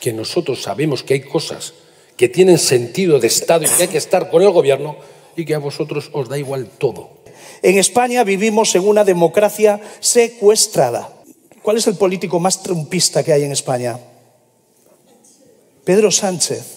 que nosotros sabemos que hay cosas que tienen sentido de Estado y que hay que estar con el gobierno y que a vosotros os da igual todo. En España vivimos en una democracia secuestrada. ¿Cuál es el político más trumpista que hay en España? Pedro Sánchez.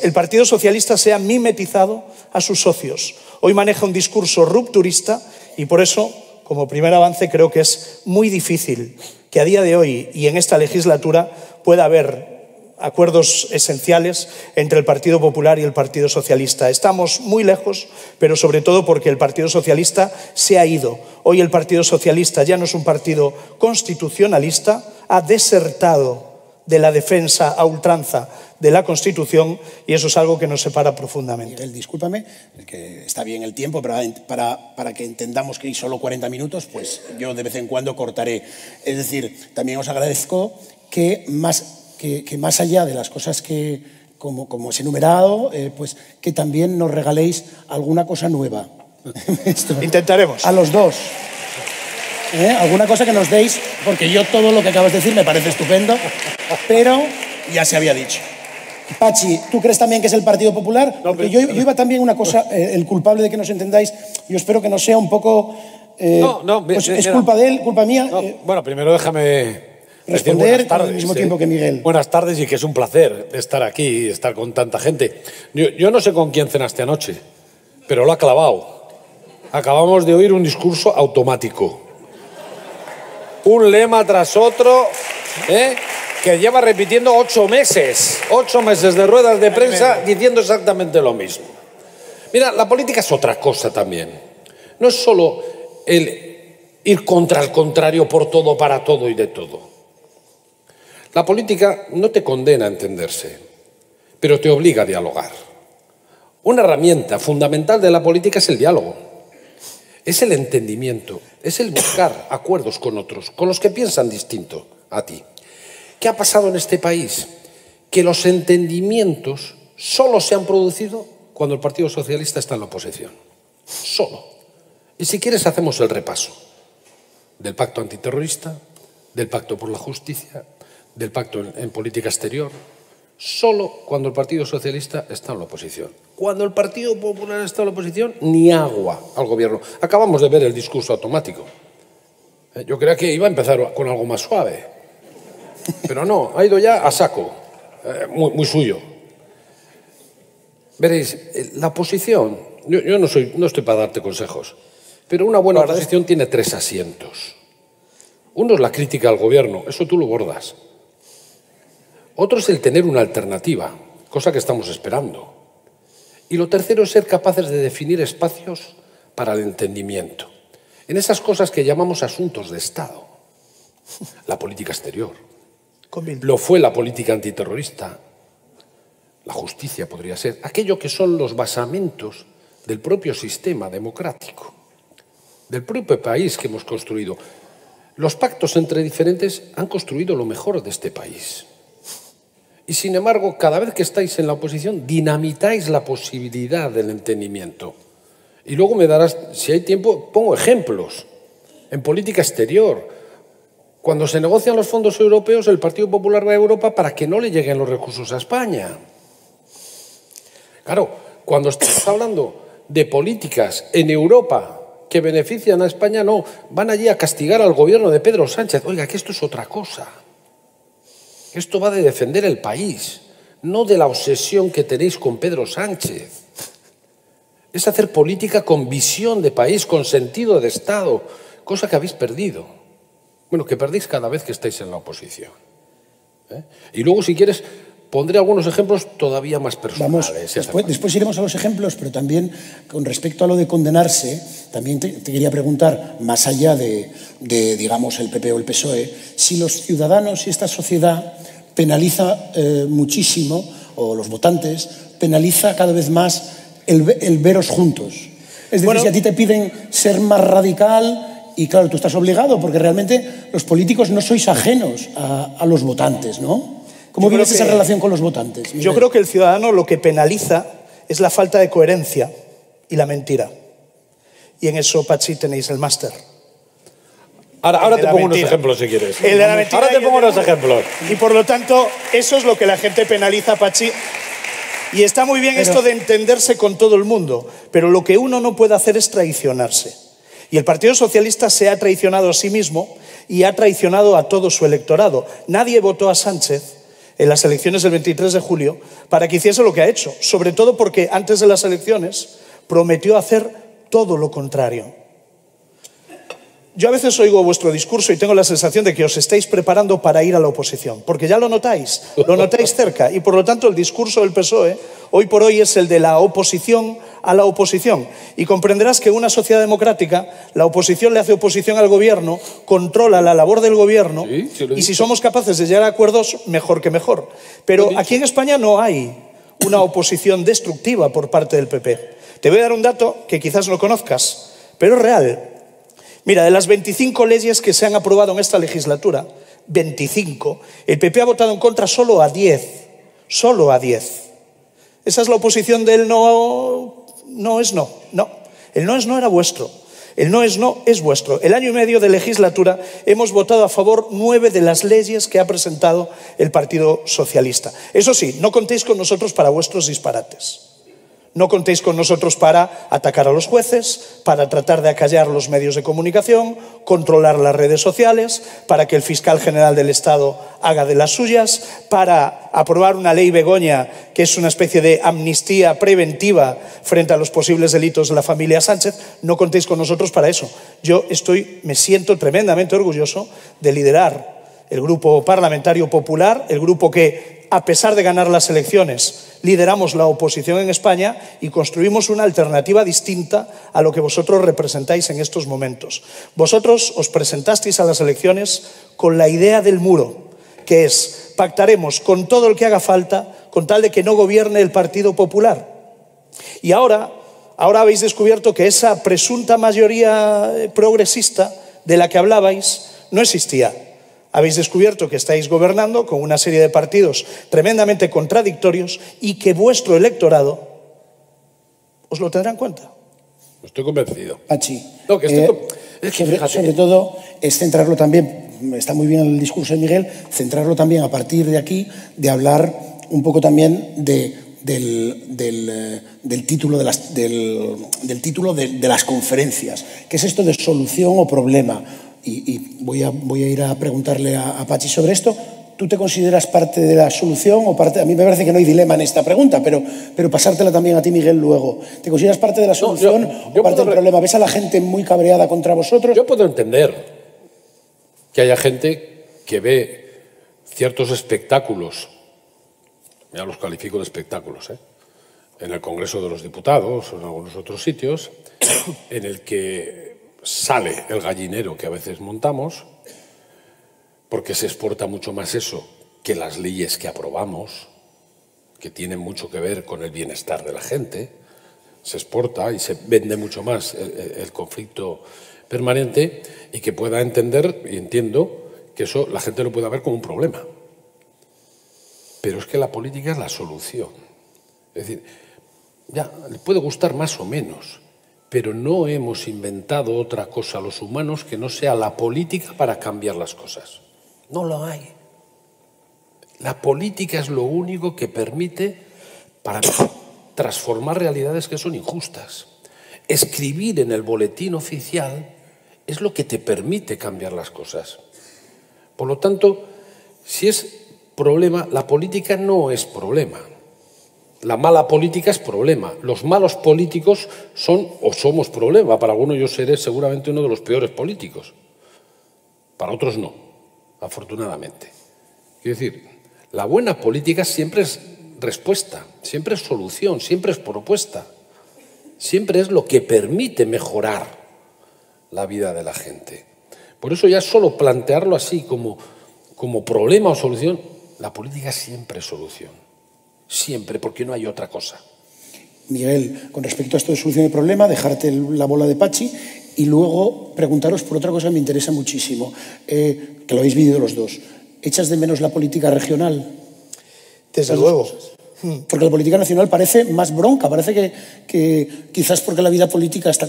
El Partido Socialista se ha mimetizado a sus socios. Hoy maneja un discurso rupturista y por eso, como primer avance, creo que es muy difícil que a día de hoy y en esta legislatura pueda haber acuerdos esenciales entre el Partido Popular y el Partido Socialista. Estamos muy lejos, pero sobre todo porque el Partido Socialista se ha ido. Hoy el Partido Socialista ya no es un partido constitucionalista, ha desertado de la defensa a ultranza de la Constitución y eso es algo que nos separa profundamente. Miguel, discúlpame, que está bien el tiempo, pero para que entendamos que hay solo 40 minutos, pues yo de vez en cuando cortaré. Es decir, también os agradezco que más allá de las cosas que, como os he enumerado, pues que también nos regaléis alguna cosa nueva. Intentaremos. A los dos. Alguna cosa que nos deis, porque yo todo lo que acabas de decir me parece estupendo, pero ya se había dicho. Pachi, ¿tú crees también que es el Partido Popular? No, porque yo iba también una cosa, el culpable de que nos entendáis, yo espero que no sea un poco... pues es culpa de él, culpa mía. No, bueno, primero déjame responder al mismo tiempo que Miguel. Buenas tardes y que es un placer estar aquí y estar con tanta gente. Yo no sé con quién cenaste anoche, pero lo ha clavado. Acabamos de oír un discurso automático. Un lema tras otro, que lleva repitiendo 8 meses. 8 meses de ruedas de prensa diciendo exactamente lo mismo. Mira, la política es otra cosa también. No es solo el ir contra el contrario por todo, para todo y de todo. La política no te condena a entenderse, pero te obliga a dialogar. Una herramienta fundamental de la política es el diálogo. Es el entendimiento, es el buscar acuerdos con otros, con los que piensan distinto a ti. ¿Qué ha pasado en este país? Que los entendimientos solo se han producido cuando el Partido Socialista está en la oposición. Solo. Y si quieres hacemos el repaso del pacto antiterrorista, del pacto por la justicia, del pacto en política exterior. Solo cuando el Partido Socialista está en la oposición. Cuando el Partido Popular está en la oposición, ni agua al gobierno. Acabamos de ver el discurso automático. Yo creía que iba a empezar con algo más suave. Pero no, ha ido ya a saco. Muy suyo. Veréis, la oposición, yo no estoy para darte consejos, pero una buena oposición tiene 3 asientos. Uno es la crítica al gobierno, eso tú lo bordas. Otro es el tener una alternativa, cosa que estamos esperando. Y lo tercero es ser capaces de definir espacios para el entendimiento. En esas cosas que llamamos asuntos de Estado. La política exterior. Lo fue la política antiterrorista. La justicia podría ser. Aquello que son los basamentos del propio sistema democrático. Del propio país que hemos construido. Los pactos entre diferentes han construido lo mejor de este país. Y sin embargo, cada vez que estáis en la oposición, dinamitáis la posibilidad del entendimiento. Y luego me darás, si hay tiempo, pongo ejemplos. En política exterior, cuando se negocian los fondos europeos, el Partido Popular va a Europa para que no le lleguen los recursos a España. Claro, cuando estamos hablando de políticas en Europa que benefician a España, no, van allí a castigar al gobierno de Pedro Sánchez. Oiga, que esto es otra cosa. Esto va de defender el país, no de la obsesión que tenéis con Pedro Sánchez. Es hacer política con visión de país, con sentido de Estado, cosa que habéis perdido. Bueno, que perdéis cada vez que estáis en la oposición. Y luego, si quieres, pondré algunos ejemplos todavía más personales. Vamos, después iremos a los ejemplos, pero también con respecto a lo de condenarse, también te quería preguntar, más allá de, digamos, el PP o el PSOE, si los ciudadanos y esta sociedad penaliza muchísimo, o los votantes, penaliza cada vez más el veros juntos. Es decir, si a ti te piden ser más radical, y claro, tú estás obligado, porque realmente los políticos no sois ajenos a los votantes, ¿no? ¿Cómo vives esa relación con los votantes? Yo creo que el ciudadano lo que penaliza es la falta de coherencia y la mentira. Y en eso, Pachi, tenéis el máster. Ahora te pongo unos ejemplos si quieres. El de la mentira. Ahora te pongo unos ejemplos. Y por lo tanto, eso es lo que la gente penaliza, Pachi. Y está muy bien esto de entenderse con todo el mundo, pero lo que uno no puede hacer es traicionarse. Y el Partido Socialista se ha traicionado a sí mismo y ha traicionado a todo su electorado. Nadie votó a Sánchez en las elecciones del 23 de julio para que hiciese lo que ha hecho, sobre todo porque antes de las elecciones prometió hacer todo lo contrario. Yo a veces oigo vuestro discurso y tengo la sensación de que os estáis preparando para ir a la oposición, porque ya lo notáis cerca, y por lo tanto el discurso del PSOE hoy por hoy es el de la oposición a la oposición. Y comprenderás que en una sociedad democrática la oposición le hace oposición al gobierno, controla la labor del gobierno, y si somos capaces de llegar a acuerdos, mejor que mejor. Pero aquí en España no hay una oposición destructiva por parte del PP. Te voy a dar un dato que quizás no conozcas, pero es real. Mira, de las 25 leyes que se han aprobado en esta legislatura, 25, el PP ha votado en contra solo a 10. Solo a 10. Esa es la oposición del no es no. No, el no es no era vuestro. El no es no es vuestro. El año y medio de legislatura hemos votado a favor 9 de las leyes que ha presentado el Partido Socialista. Eso sí, no contéis con nosotros para vuestros disparates. No contéis con nosotros para atacar a los jueces, para tratar de acallar los medios de comunicación, controlar las redes sociales, para que el fiscal general del Estado haga de las suyas, para aprobar una ley Begoña, que es una especie de amnistía preventiva frente a los posibles delitos de la familia Sánchez. No contéis con nosotros para eso. Yo me siento tremendamente orgulloso de liderar el Grupo Parlamentario Popular, el grupo que, a pesar de ganar las elecciones, lideramos la oposición en España y construimos una alternativa distinta a lo que vosotros representáis en estos momentos. Vosotros os presentasteis a las elecciones con la idea del muro, que es pactaremos con todo el que haga falta con tal de que no gobierne el Partido Popular. Y ahora habéis descubierto que esa presunta mayoría progresista de la que hablabais no existía. Habéis descubierto que estáis gobernando con una serie de partidos tremendamente contradictorios y que vuestro electorado os lo tendrá en cuenta. Estoy convencido. Pachi, No, sobre todo es centrarlo también, está muy bien el discurso de Miguel, centrarlo también a partir de aquí, de hablar un poco también del título de las conferencias. ¿Qué es esto de solución o problema? Y voy a ir a preguntarle a Pachi sobre esto. ¿Tú te consideras parte de la solución o parte? A mí me parece que no hay dilema en esta pregunta, pero pasártela también a ti, Miguel, luego. ¿Te consideras parte de la solución o parte del problema? ¿Ves a la gente muy cabreada contra vosotros? Yo puedo entender que haya gente que ve ciertos espectáculos, ya los califico de espectáculos, en el Congreso de los Diputados o en algunos otros sitios, en el que sale el gallinero que a veces montamos, porque se exporta mucho más eso que las leyes que aprobamos, que tienen mucho que ver con el bienestar de la gente. Se exporta y se vende mucho más el conflicto permanente, y que pueda entender, y entiendo, que eso la gente lo pueda ver como un problema. Pero es que la política es la solución. Es decir, ya le puede gustar más o menos, pero no hemos inventado otra cosa los humanos que no sea la política para cambiar las cosas. No lo hay. La política es lo único que permite para transformar realidades que son injustas. Escribir en el boletín oficial es lo que te permite cambiar las cosas. Por lo tanto, si es problema, la política no es problema. La mala política es problema. Los malos políticos son o somos problema. Para algunos yo seré seguramente uno de los peores políticos. Para otros no, afortunadamente. Quiero decir, la buena política siempre es respuesta, siempre es solución, siempre es propuesta. Siempre es lo que permite mejorar la vida de la gente. Por eso ya solo plantearlo así como problema o solución, la política siempre es solución. Siempre, porque no hay otra cosa. Miguel, con respecto a esto de solución y problema, dejarte la bola de Pachi y luego preguntaros por otra cosa que me interesa muchísimo, que lo habéis vivido los dos. ¿Echas de menos la política regional? Desde luego. Porque la política nacional parece más bronca, parece que quizás porque la vida política está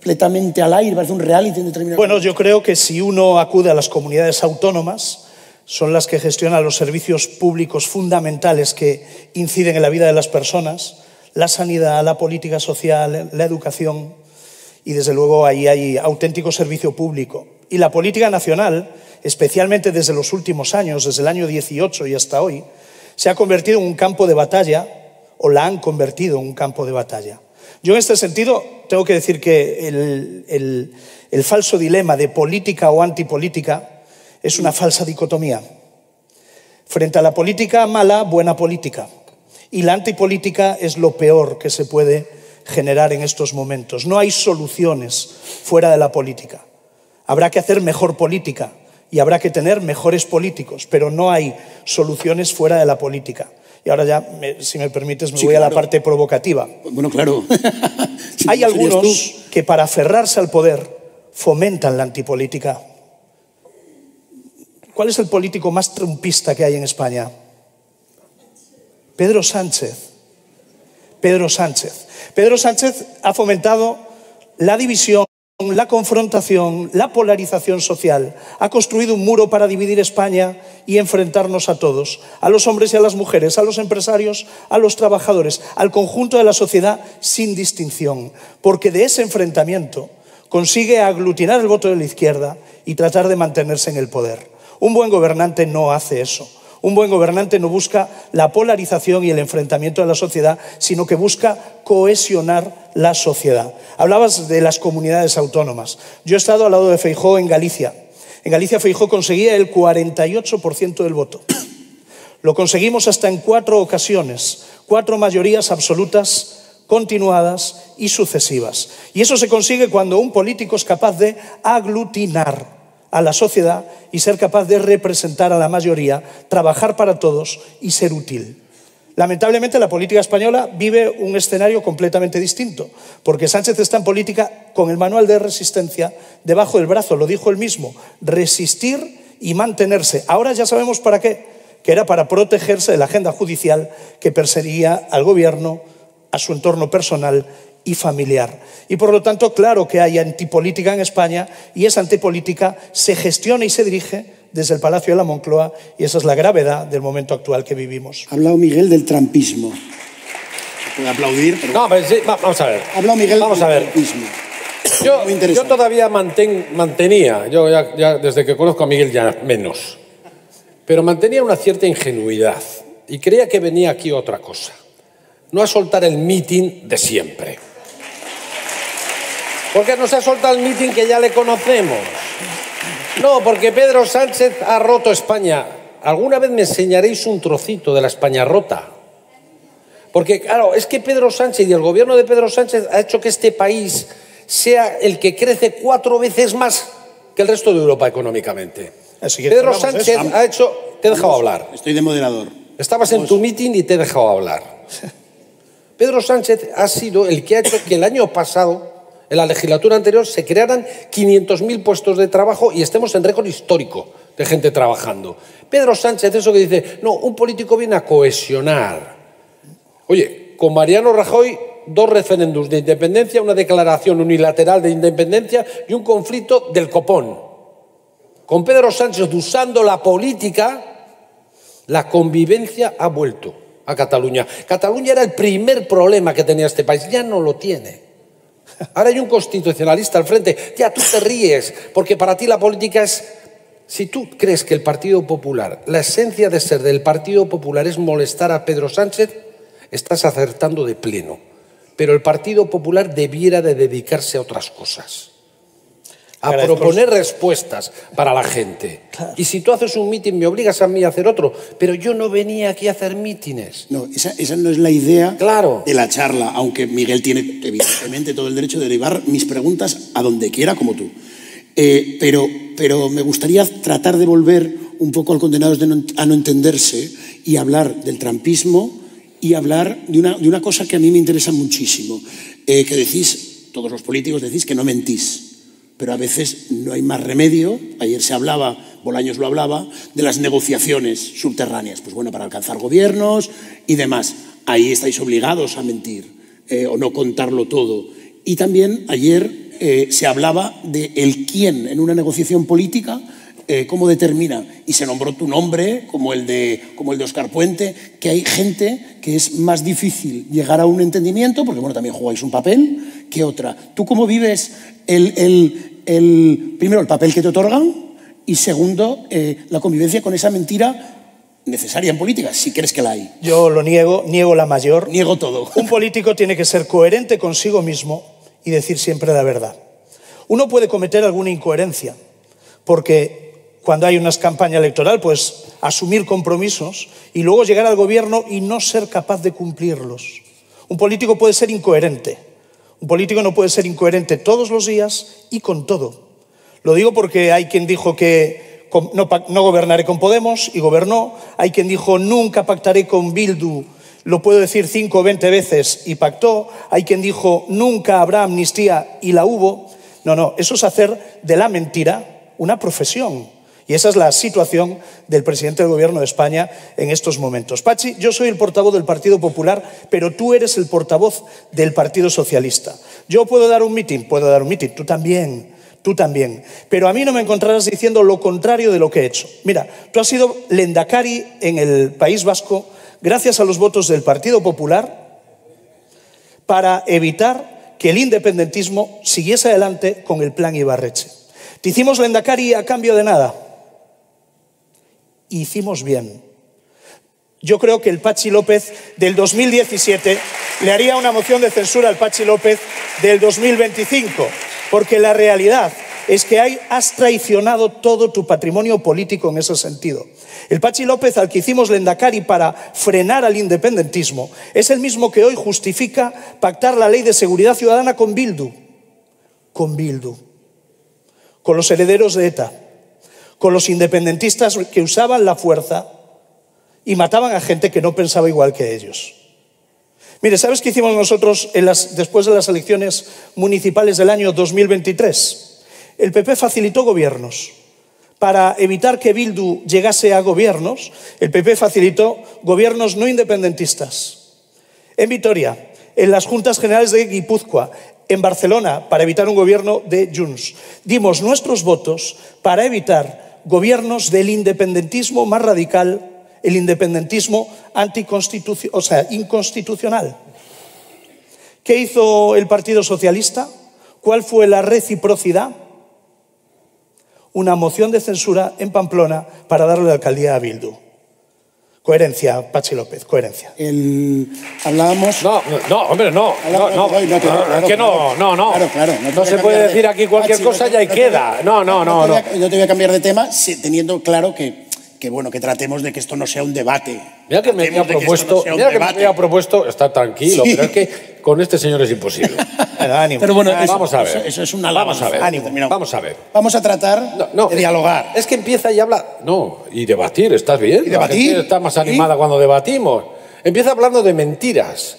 completamente al aire, parece un reality en determinado Bueno, momento. yo creo que si uno acude a las comunidades autónomas, son las que gestionan los servicios públicos fundamentales que inciden en la vida de las personas, la sanidad, la política social, la educación, y desde luego ahí hay auténtico servicio público. Y la política nacional, especialmente desde los últimos años, desde el año 18 y hasta hoy, se ha convertido en un campo de batalla, o la han convertido en un campo de batalla. Yo en este sentido tengo que decir que el falso dilema de política o antipolítica es una falsa dicotomía. Frente a la política mala, buena política. Y la antipolítica es lo peor que se puede generar en estos momentos. No hay soluciones fuera de la política. Habrá que hacer mejor política y habrá que tener mejores políticos, pero no hay soluciones fuera de la política. Y ahora ya, si me permites, me voy a la parte provocativa. Bueno, claro. Sí, Hay serías algunos tú. que para aferrarse al poder fomentan la antipolítica. ¿Cuál es el político más trumpista que hay en España? Pedro Sánchez. Pedro Sánchez. Pedro Sánchez ha fomentado la división, la confrontación, la polarización social. Ha construido un muro para dividir España y enfrentarnos a todos, a los hombres y a las mujeres, a los empresarios, a los trabajadores, al conjunto de la sociedad sin distinción, porque de ese enfrentamiento consigue aglutinar el voto de la izquierda y tratar de mantenerse en el poder. Un buen gobernante no hace eso. Un buen gobernante no busca la polarización y el enfrentamiento de la sociedad, sino que busca cohesionar la sociedad. Hablabas de las comunidades autónomas. Yo he estado al lado de Feijóo en Galicia. En Galicia Feijóo conseguía el 48% del voto. Lo conseguimos hasta en 4 ocasiones, 4 mayorías absolutas continuadas y sucesivas. Y eso se consigue cuando un político es capaz de aglutinar a la sociedad y ser capaz de representar a la mayoría, trabajar para todos y ser útil. Lamentablemente la política española vive un escenario completamente distinto, porque Sánchez está en política con el manual de resistencia debajo del brazo, lo dijo él mismo, resistir y mantenerse. Ahora ya sabemos para qué, que era para protegerse de la agenda judicial que perseguía al gobierno, a su entorno personal y familiar. Y por lo tanto, claro que hay antipolítica en España y esa antipolítica se gestiona y se dirige desde el Palacio de la Moncloa y esa es la gravedad del momento actual que vivimos. Ha hablado Miguel del trampismo. Puede aplaudir, pero... No, pero sí, vamos a ver. Ha hablado Miguel Vamos a del ver. trampismo. Yo Muy interesante. todavía mantenía, yo ya desde que conozco a Miguel ya menos, pero mantenía una cierta ingenuidad y creía que venía aquí otra cosa. No a soltar el mitin de siempre. Porque nos ha soltado el mitin que ya le conocemos. No, porque Pedro Sánchez ha roto España. ¿Alguna vez me enseñaréis un trocito de la España rota? Porque, claro, es que Pedro Sánchez y el gobierno de Pedro Sánchez ha hecho que este país sea el que crece 4 veces más que el resto de Europa económicamente. Así que Pedro cerramos Sánchez eso. ha hecho... Te he dejado hablar. Estoy de moderador. Estabas en tu mitin y te he dejado hablar. Pedro Sánchez ha sido el que ha hecho que el año pasado, en la legislatura anterior, se crearan 500.000 puestos de trabajo y estemos en récord histórico de gente trabajando. Pedro Sánchez, eso que dice, no, un político viene a cohesionar. Oye, con Mariano Rajoy, 2 referéndums de independencia, una declaración unilateral de independencia y un conflicto del copón. Con Pedro Sánchez usando la política, la convivencia ha vuelto a Cataluña. Cataluña era el primer problema que tenía este país, ya no lo tiene. Ahora hay un constitucionalista al frente. Ya, tú te ríes, porque para ti la política es... Si tú crees que el Partido Popular, la esencia de ser del Partido Popular es molestar a Pedro Sánchez, estás acertando de pleno. Pero el Partido Popular debiera de dedicarse a otras cosas. A proponer respuestas para la gente. Claro. Y si tú haces un mitin, me obligas a mí a hacer otro. Pero yo no venía aquí a hacer mítines. No, esa no es la idea Claro. de la charla, aunque Miguel tiene evidentemente todo el derecho de derivar mis preguntas a donde quiera, como tú. Pero me gustaría tratar de volver un poco al Condenados a no entenderse y hablar del trampismo y hablar de una cosa que a mí me interesa muchísimo, que decís, todos los políticos decís que no mentís. Pero a veces no hay más remedio. Ayer se hablaba, Bolaños lo hablaba, de las negociaciones subterráneas. Pues bueno, para alcanzar gobiernos y demás. Ahí estáis obligados a mentir o no contarlo todo. Y también ayer se hablaba de el quién en una negociación política, cómo determina, y se nombró tu nombre como el de Óscar Puente, que hay gente que es más difícil llegar a un entendimiento, porque bueno, también jugáis un papel, que otra. ¿Tú cómo vives primero el papel que te otorgan y segundo la convivencia con esa mentira necesaria en política, si crees que la hay? Yo lo niego la mayor. Niego todo. Un político tiene que ser coherente consigo mismo y decir siempre la verdad. Uno puede cometer alguna incoherencia, porque cuando hay una campaña electoral, pues asumir compromisos y luego llegar al gobierno y no ser capaz de cumplirlos. Un político puede ser incoherente. Un político no puede ser incoherente todos los días y con todo. Lo digo porque hay quien dijo que no gobernaré con Podemos y gobernó. Hay quien dijo nunca pactaré con Bildu, lo puedo decir 5 o 20 veces y pactó. Hay quien dijo nunca habrá amnistía y la hubo. No, eso es hacer de la mentira una profesión. Y esa es la situación del presidente del Gobierno de España en estos momentos. Pachi, yo soy el portavoz del Partido Popular, pero tú eres el portavoz del Partido Socialista. Yo puedo dar un mitin, tú también. Pero a mí no me encontrarás diciendo lo contrario de lo que he hecho. Mira, tú has sido lehendakari en el País Vasco gracias a los votos del Partido Popular para evitar que el independentismo siguiese adelante con el plan Ibarretxe. Te hicimos lehendakari a cambio de nada. Hicimos bien. Yo creo que el Pachi López del 2017 le haría una moción de censura al Pachi López del 2025, porque la realidad es que has traicionado todo tu patrimonio político en ese sentido. El Pachi López al que hicimos lehendakari para frenar al independentismo es el mismo que hoy justifica pactar la ley de seguridad ciudadana con Bildu, con los herederos de ETA, con los independentistas que usaban la fuerza y mataban a gente que no pensaba igual que ellos. Mire, ¿sabes qué hicimos nosotros después de las elecciones municipales del año 2023? El PP facilitó gobiernos. Para evitar que Bildu llegase a gobiernos, el PP facilitó gobiernos no independentistas. En Vitoria, en las Juntas Generales de Guipúzcoa, en Barcelona, para evitar un gobierno de Junts. Dimos nuestros votos para evitar gobiernos del independentismo más radical, el independentismo inconstitucional. ¿Qué hizo el Partido Socialista? ¿Cuál fue la reciprocidad? Una moción de censura en Pamplona para darle la alcaldía a Bildu. Coherencia, Pachi López, coherencia. Hablábamos... No, hombre, no. No se puede decir aquí cualquier cosa y ahí queda. No. No te voy a cambiar de tema teniendo claro que tratemos de que esto no sea un debate. Mira que me había propuesto estar tranquilo, sí. Pero es que con este señor es imposible. Ánimo. Pero bueno, vamos a ver. Eso es una alabanza. Vamos a ver. Vamos a tratar de dialogar. Es que empieza y habla... No, y debatir, ¿estás bien? Y debatir. La gente está más animada cuando debatimos. Empieza hablando de mentiras.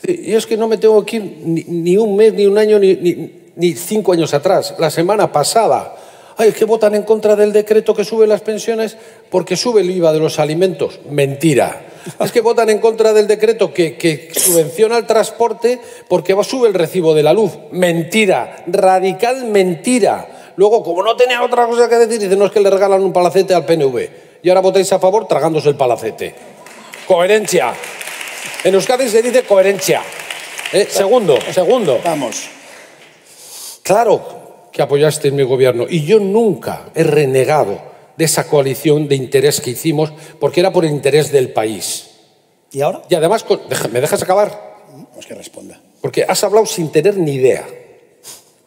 Y es que no me tengo que ir ni un mes, ni un año, ni 5 años atrás. La semana pasada... Es que votan en contra del decreto que sube las pensiones porque sube el IVA de los alimentos. Mentira. Es que votan en contra del decreto que subvenciona el transporte porque sube el recibo de la luz. Mentira. Radical mentira. Luego, como no tenía otra cosa que decir, dicen, no, es que le regalan un palacete al PNV. Y ahora votáis a favor tragándose el palacete. Coherencia. En Euskadi se dice coherencia. Segundo. Vamos. Claro que apoyaste mi gobierno y yo nunca he renegado de esa coalición de interés que hicimos porque era por el interés del país. ¿Y ahora? Y además, ¿me dejas acabar? Pues que responda. Porque has hablado sin tener ni idea.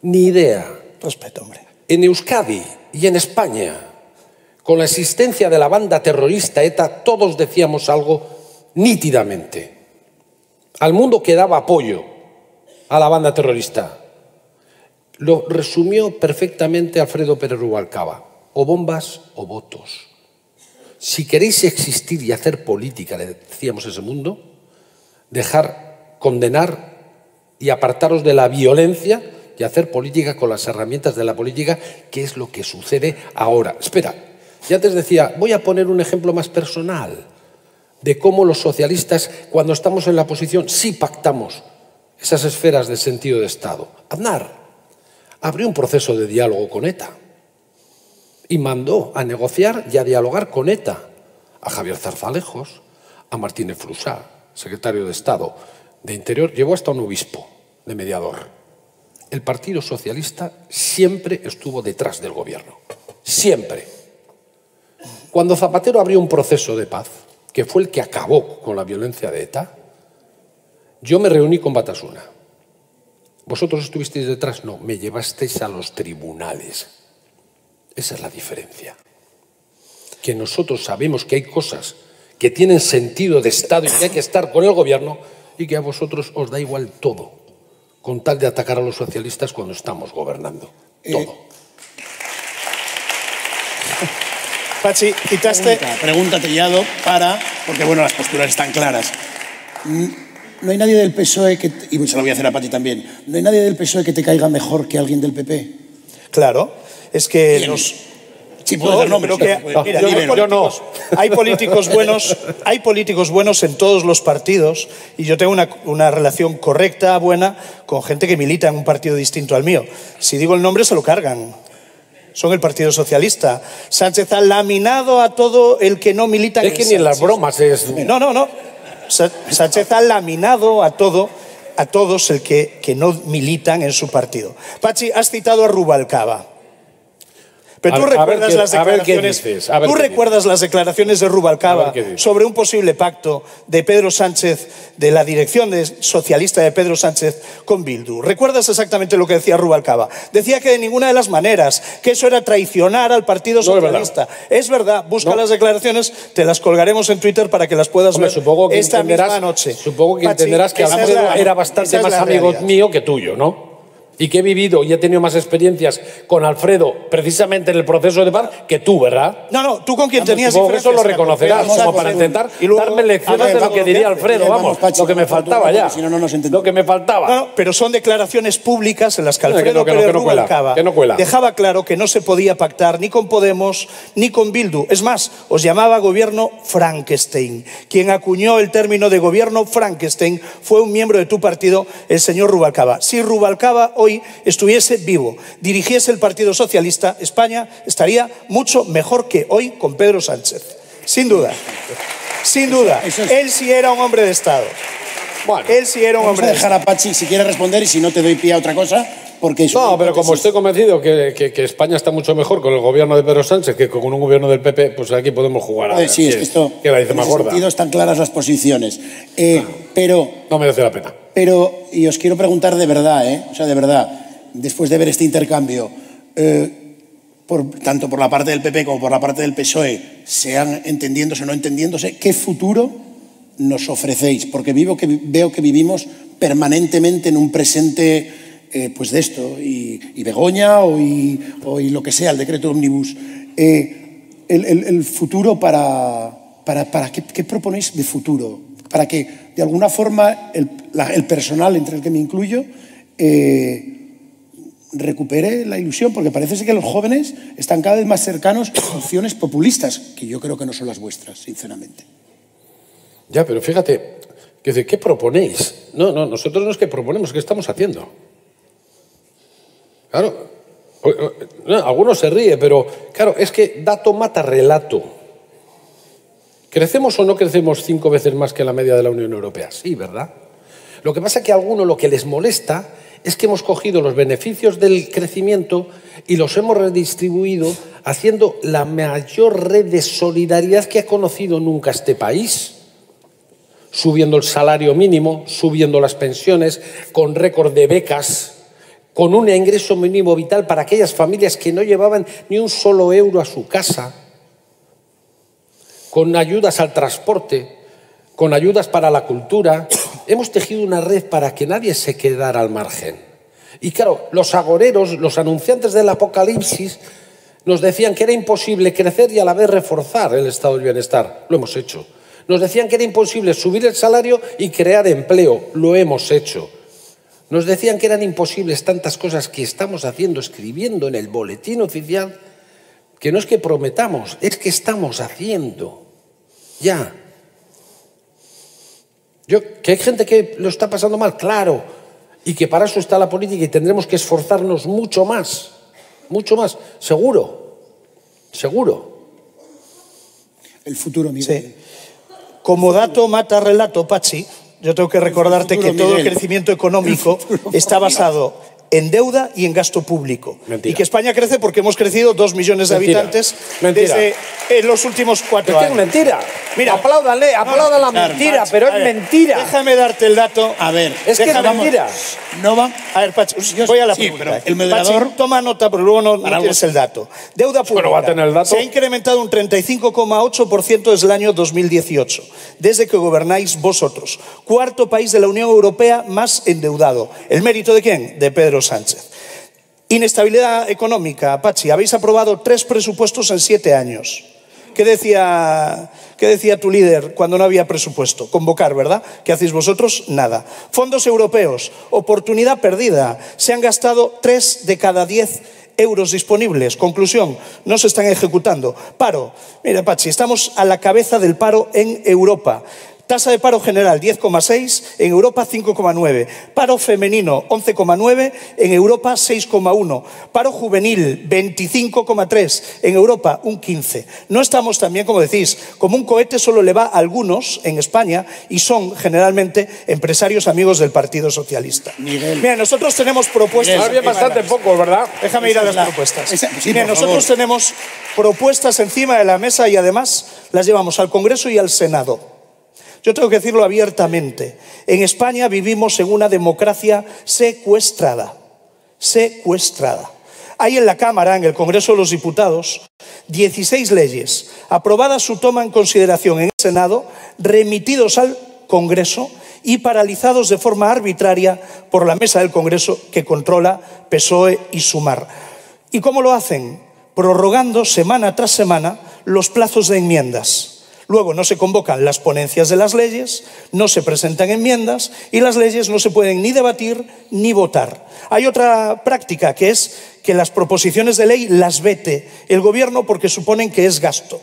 Ni idea. Respeto, hombre. En Euskadi y en España, con la existencia de la banda terrorista ETA, todos decíamos algo nítidamente. Al mundo que daba apoyo a la banda terrorista. Lo resumió perfectamente Alfredo Pérez Rubalcaba. O bombas o votos. Si queréis existir y hacer política, le decíamos a ese mundo, condenar y apartaros de la violencia y hacer política con las herramientas de la política, que es lo que sucede ahora. Espera, ya antes decía, voy a poner un ejemplo más personal de cómo los socialistas, cuando estamos en la oposición, sí pactamos esas esferas de sentido de Estado. abrió un proceso de diálogo con ETA y mandó a negociar y a dialogar con ETA a Javier Zarzalejos, a Martínez Flusá, secretario de Estado de Interior, llevó hasta un obispo de mediador. El Partido Socialista siempre estuvo detrás del gobierno, siempre. Cuando Zapatero abrió un proceso de paz, que fue el que acabó con la violencia de ETA, yo me reuní con Batasuna. ¿Vosotros estuvisteis detrás? No, me llevasteis a los tribunales. Esa es la diferencia. Que nosotros sabemos que hay cosas que tienen sentido de Estado y que hay que estar con el gobierno y que a vosotros os da igual todo, con tal de atacar a los socialistas cuando estamos gobernando. Todo. Pachi, quitaste... Pregunta Tellado porque bueno, las posturas están claras. No hay nadie del PSOE que, y se lo voy a hacer a Pati también, no hay nadie del PSOE que te caiga mejor que alguien del PP. Claro, es que ¿Quién? los... Sí, puedo dar nombres. Mira, yo no. Hay políticos buenos en todos los partidos y yo tengo una relación correcta, buena, con gente que milita en un partido distinto al mío. Si digo el nombre se lo cargan. Son el Partido Socialista. Sánchez ha laminado a todo el que no milita en Es que ni en las bromas es... No. Sánchez ha laminado a todos el que no militan en su partido. Pachi, has citado a Rubalcaba. Pero tú recuerdas las declaraciones. ¿Tú recuerdas las declaraciones de Rubalcaba sobre un posible pacto de Pedro Sánchez, de la dirección socialista de Pedro Sánchez con Bildu? ¿Recuerdas exactamente lo que decía Rubalcaba? Decía que de ninguna de las maneras, que eso era traicionar al Partido Socialista. Es verdad, busca las declaraciones, te las colgaremos en Twitter para que las puedas ver esta misma noche. Supongo que entenderás que Alfredo era bastante más amigo mío que tuyo, ¿no? Y que he vivido y he tenido más experiencias con Alfredo precisamente en el proceso de paz que tú, ¿verdad? No, tú con quien tenías diferencias. Eso lo reconocerás, como para intentar darme lecciones de lo que diría Alfredo, vamos, lo que me faltaba ya. Lo que me faltaba. No, pero son declaraciones públicas en las que Alfredo Pérez Rubalcaba dejaba claro que no se podía pactar ni con Podemos ni con Bildu. Es más, os llamaba gobierno Frankenstein. Quien acuñó el término de gobierno Frankenstein fue un miembro de tu partido, el señor Rubalcaba. Si Rubalcaba hoy estuviese vivo, dirigiese el Partido Socialista, España estaría mucho mejor que hoy con Pedro Sánchez. Sin duda. Sin duda. Él sí era un hombre de Estado. Bueno, él sí era un hombre de Estado. Vamos a dejar a Pachi si quiere responder y si no te doy pie a otra cosa. Porque no, pero como estoy convencido que España está mucho mejor con el gobierno de Pedro Sánchez que con un gobierno del PP, pues aquí podemos jugar a ver sí, es que esto, que la dice más gorda. En ese sentido están claras las posiciones. Pero... No merece la pena. Pero, y os quiero preguntar de verdad, o sea, de verdad, después de ver este intercambio, tanto por la parte del PP como por la parte del PSOE, sean entendiéndose o no entendiéndose, ¿qué futuro nos ofrecéis? Porque veo que vivimos permanentemente en un presente... pues de esto, y Begoña o lo que sea, el decreto ómnibus. El futuro ¿qué proponéis de futuro? Para que, de alguna forma, el personal, entre el que me incluyo, recupere la ilusión, porque parece ser que los jóvenes están cada vez más cercanos a opciones populistas, que yo creo que no son las vuestras, sinceramente. Ya, pero fíjate, ¿qué proponéis? No, nosotros no es que proponemos, es que estamos haciendo. Claro, algunos se ríe, pero claro, es que dato mata relato. ¿Crecemos o no crecemos 5 veces más que la media de la Unión Europea? Sí, ¿verdad? Lo que pasa es que a algunos lo que les molesta es que hemos cogido los beneficios del crecimiento y los hemos redistribuido haciendo la mayor red de solidaridad que ha conocido nunca este país. Subiendo el salario mínimo, subiendo las pensiones, con récord de becas, con un ingreso mínimo vital para aquellas familias que no llevaban ni un solo euro a su casa, con ayudas al transporte, con ayudas para la cultura. Hemos tejido una red para que nadie se quedara al margen. Y claro, los agoreros, los anunciantes del apocalipsis, nos decían que era imposible crecer y a la vez reforzar el estado del bienestar. Lo hemos hecho. Nos decían que era imposible subir el salario y crear empleo. Lo hemos hecho. Nos decían que eran imposibles tantas cosas que estamos haciendo, escribiendo en el boletín oficial, que no es que prometamos, es que estamos haciendo. Ya. ¿Que hay gente que lo está pasando mal? Claro. y que para eso está la política y tendremos que esforzarnos mucho más, seguro, seguro. El futuro, Miguel. Sí. Como dato mata relato, Pachi, yo tengo que recordarte que todo el crecimiento económico está basado en deuda y en gasto público. Mentira. Y que España crece porque hemos crecido 2 millones de habitantes desde los últimos 4 años. Es mentira. Mira, apláudan la mentira, pero es mentira. Déjame darte el dato. A ver, Es que es mentira. No va. A ver, Pachi, voy a la sí, pregunta. pero el moderador... Pachi, toma nota, pero luego no tienes el dato. Deuda pública. Bueno, va a tener el dato. Se ha incrementado un 35,8% desde el año 2018, desde que gobernáis vosotros. Cuarto país de la Unión Europea más endeudado. ¿El mérito de quién? De Pedro Sánchez. Inestabilidad económica, Pachi. Habéis aprobado 3 presupuestos en 7 años. ¿Qué decía tu líder cuando no había presupuesto? Convocar, ¿verdad? ¿Qué hacéis vosotros? Nada. Fondos europeos, oportunidad perdida. Se han gastado 3 de cada 10 euros disponibles. Conclusión, no se están ejecutando. Paro. Mira, Pachi, estamos a la cabeza del paro en Europa. Tasa de paro general 10,6, en Europa 5,9. Paro femenino 11,9, en Europa 6,1. Paro juvenil 25,3, en Europa un 15. No estamos también, como decís, como un cohete solo le va a algunos en España y son generalmente empresarios amigos del Partido Socialista. Miguel. Mira, nosotros tenemos propuestas. Más bien bastante poco, ¿verdad? Déjame ir a las propuestas. Sí, Mira, nosotros tenemos propuestas encima de la mesa y además las llevamos al Congreso y al Senado. Yo tengo que decirlo abiertamente. En España vivimos en una democracia secuestrada. Secuestrada. Hay en la Cámara, en el Congreso de los Diputados, 16 leyes aprobadas su toma en consideración en el Senado, remitidos al Congreso y paralizados de forma arbitraria por la mesa del Congreso que controla PSOE y Sumar. ¿Y cómo lo hacen? Prorrogando semana tras semana los plazos de enmiendas. Luego no se convocan las ponencias de las leyes, no se presentan enmiendas y las leyes no se pueden ni debatir ni votar. Hay otra práctica que es que las proposiciones de ley las vete el gobierno porque suponen que es gasto.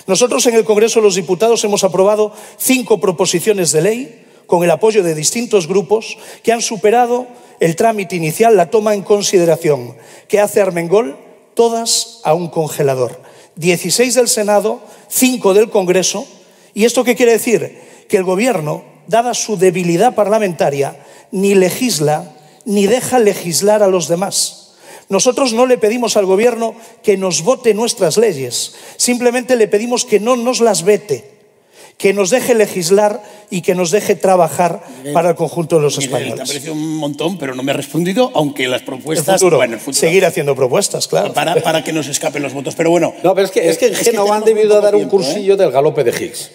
Nosotros en el Congreso de los Diputados hemos aprobado 5 proposiciones de ley con el apoyo de distintos grupos que han superado el trámite inicial, la toma en consideración. ¿Qué hace Armengol? Todas a un congelador. 16 del Senado, 5 del Congreso. ¿Y esto qué quiere decir? Que el Gobierno, dada su debilidad parlamentaria, ni legisla ni deja legislar a los demás. Nosotros no le pedimos al Gobierno que nos vote nuestras leyes, simplemente le pedimos que no nos las vete, que nos deje legislar y que nos deje trabajar para el conjunto de los españoles. Te aprecio un montón, pero no me ha respondido, aunque las propuestas... El futuro, bueno, el futuro, seguir haciendo propuestas, claro. Para que nos escapen los votos, pero bueno... No, pero es que en Génova han debido dar un cursillo del galope de Higgs.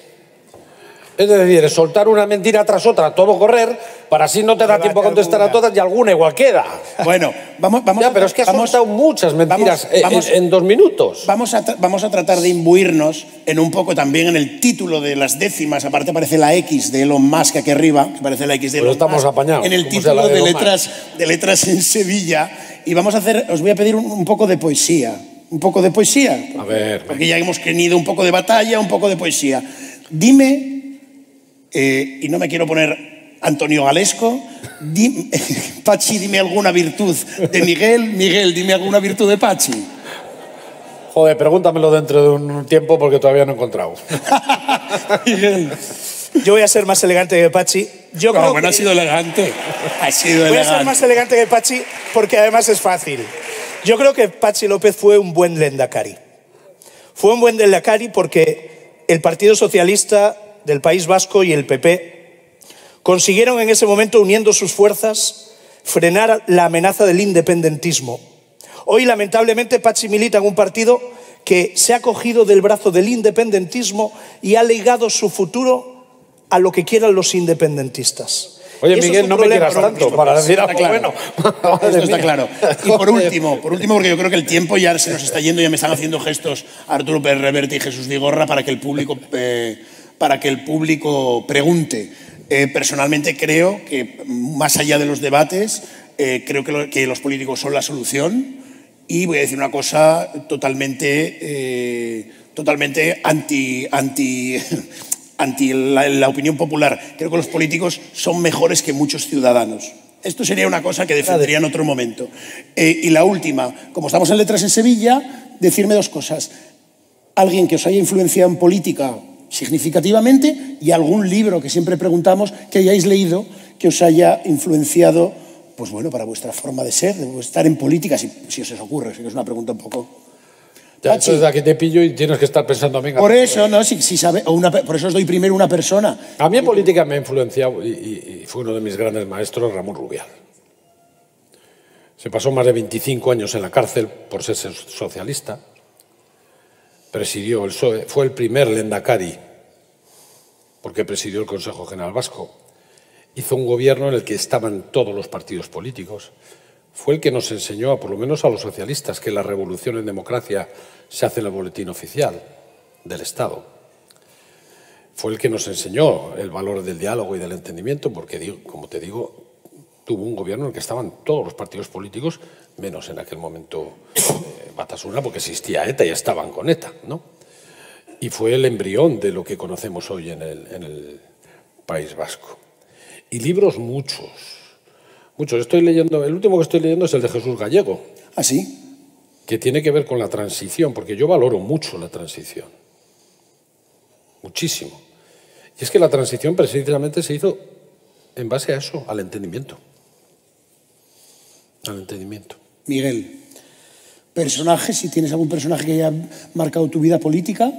Es decir, soltar una mentira tras otra, todo correr, para así no te da tiempo a contestar a todas y alguna igual queda. Bueno, vamos ya, pero es que has soltado muchas mentiras en 2 minutos. Vamos a tratar de imbuirnos en un poco también en el título de las décimas. Aparte aparece la X de Elon Musk aquí arriba, que parece la X de Elon Musk. Estamos apañados. En el título de letras en Sevilla. Y os voy a pedir un poco de poesía. Un poco de poesía. A ver. Porque ya hemos tenido un poco de batalla, un poco de poesía. Dime... y no me quiero poner Antonio Galesco. Pachi, dime alguna virtud de Miguel. Miguel, dime alguna virtud de Pachi. Joder, pregúntamelo dentro de un tiempo porque todavía no he encontrado. Miguel. Yo voy a ser más elegante que Pachi. Ha sido elegante. Voy a ser más elegante que Pachi porque además es fácil. Yo creo que Pachi López fue un buen lehendakari. Fue un buen lehendakari porque el Partido Socialista del País Vasco y el PP consiguieron en ese momento, uniendo sus fuerzas, frenar la amenaza del independentismo. Hoy, lamentablemente, Pachi milita en un partido que se ha cogido del brazo del independentismo y ha ligado su futuro a lo que quieran los independentistas. Oye, Miguel, no me quieras tanto para decir algo bueno. Esto está claro. Y por último, porque yo creo que el tiempo ya se nos está yendo, ya me están haciendo gestos Arturo Pérez Reverte y Jesús Vigorra para que el público pregunte. Personalmente creo que, más allá de los debates, creo que los políticos son la solución. Y voy a decir una cosa totalmente anti la opinión popular. Creo que los políticos son mejores que muchos ciudadanos. Esto sería una cosa que defendería en otro momento. Y la última, como estamos en Letras en Sevilla, decirme dos cosas. Alguien que os haya influenciado en política significativamente y algún libro que siempre preguntamos que hayáis leído que os haya influenciado, pues bueno, para vuestra forma de ser, de estar en política, si os ocurre, si es una pregunta un poco... Ya, entonces aquí te pillo y tienes que estar pensando... Venga, por eso, ¿no? Si sabe, por eso os doy primero una persona. A mí en política me ha influenciado y fue uno de mis grandes maestros, Ramón Rubial. Se pasó más de 25 años en la cárcel por ser socialista. Presidió el PSOE, fue el primer lehendakari, porque presidió el Consejo General Vasco. Hizo un gobierno en el que estaban todos los partidos políticos. Fue el que nos enseñó, por lo menos a los socialistas, que la revolución en democracia se hace en el boletín oficial del Estado. Fue el que nos enseñó el valor del diálogo y del entendimiento, porque, como te digo, tuvo un gobierno en el que estaban todos los partidos políticos, menos en aquel momento Batasuna, porque existía ETA y estaban con ETA, ¿no? Y fue el embrión de lo que conocemos hoy en el País Vasco. Y libros muchos. Estoy leyendo, el último que estoy leyendo es el de Jesús Gallego. ¿Ah, sí? Que tiene que ver con la transición, porque yo valoro mucho la transición. Muchísimo. Y es que la transición precisamente se hizo en base a eso, al entendimiento. Al entendimiento. Miguel, personajes, si tienes algún personaje que haya marcado tu vida política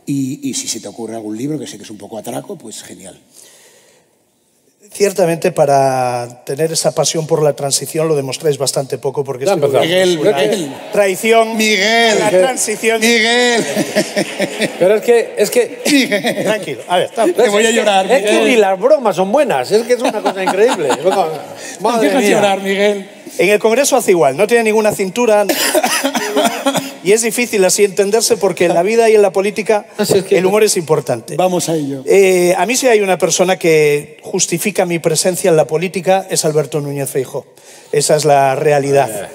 y si se te ocurre algún libro, que sé que es un poco atraco, pues genial. Ciertamente, para tener esa pasión por la transición lo demostráis bastante poco, porque Ya empezamos. Miguel. traición, Miguel. la transición. Miguel. Pero es que Tranquilo, a ver, Te voy a llorar, es que Miguel. ni las bromas son buenas, es que es una cosa increíble. Madre Dejas mía. llorar, Miguel. En el Congreso hace igual, no tiene ninguna cintura y es difícil así entenderse porque en la vida y en la política el humor es importante. Vamos a ello. A mí sí hay una persona que justifica mi presencia en la política, es Alberto Núñez Feijóo. Esa es la realidad.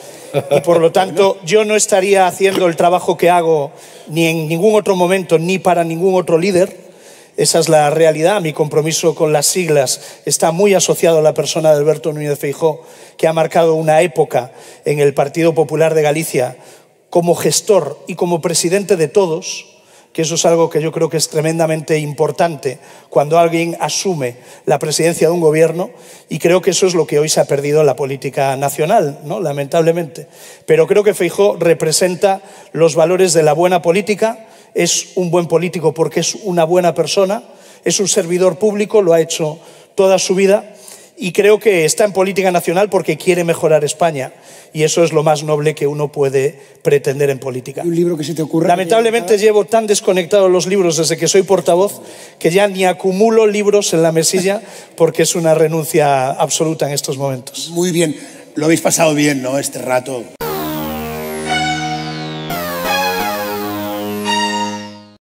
Y por lo tanto, yo no estaría haciendo el trabajo que hago ni en ningún otro momento, ni para ningún otro líder. Esa es la realidad. Mi compromiso con las siglas está muy asociado a la persona de Alberto Núñez Feijóo, que ha marcado una época en el Partido Popular de Galicia como gestor y como presidente de todos, que eso es algo que yo creo que es tremendamente importante cuando alguien asume la presidencia de un gobierno, y creo que eso es lo que hoy se ha perdido en la política nacional, ¿no? Lamentablemente. Pero creo que Feijóo representa los valores de la buena política. Es un buen político porque es una buena persona, es un servidor público, lo ha hecho toda su vida, y creo que está en política nacional porque quiere mejorar España, y eso es lo más noble que uno puede pretender en política. ¿Un libro que se te ocurra? Lamentablemente llevo tan desconectado los libros desde que soy portavoz que ya ni acumulo libros en la mesilla porque es una renuncia absoluta en estos momentos. Muy bien. Lo habéis pasado bien, ¿no? Este rato.